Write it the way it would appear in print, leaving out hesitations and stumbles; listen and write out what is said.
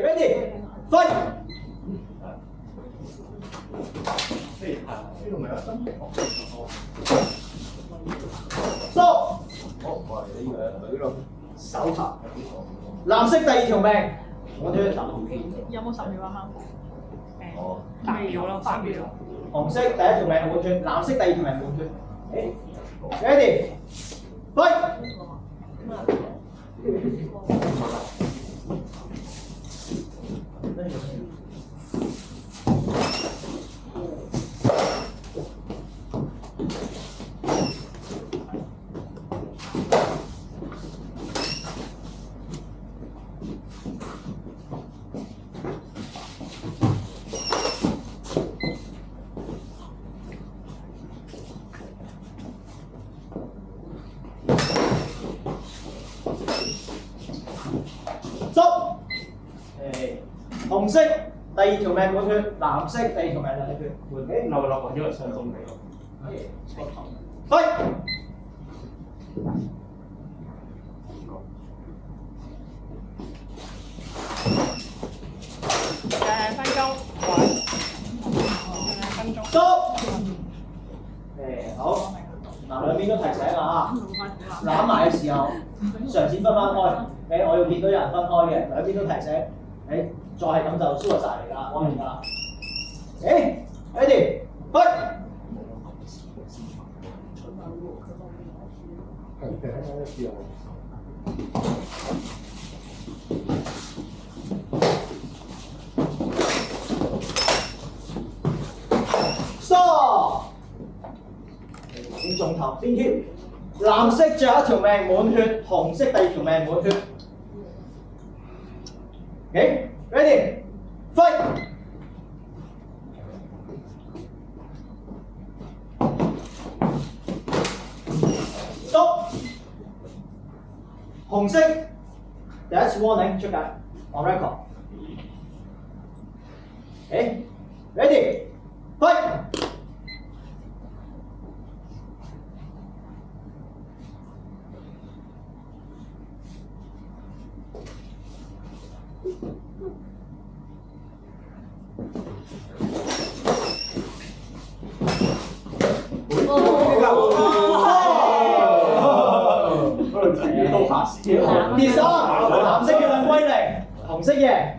，ready， fight。stop。手頭。藍色第二條命，我哋有冇10秒啊？8秒咯，8秒。紅色第一條命滿血，藍色第二條命滿血。ready， fight。紅色第二條命滿血，藍色第二條命流血。落因為相中你咯。飛。2分鐘。2分鐘。stop。好。嗱，兩邊都提醒啊嚇，攬埋嘅時候嘗試分開。我要見到有人分開嘅，兩邊都提醒。再係咁就輸咗晒嚟㗎，我明㗎啦。ready， fight。stop。先中頭先跳，藍色最後一條命滿血，紅色第二條命滿血。ready， fight。stop。紅色第一次 warning 出界 on record。ready， fight。跌三，藍色嘅兩歸零，紅色嘅。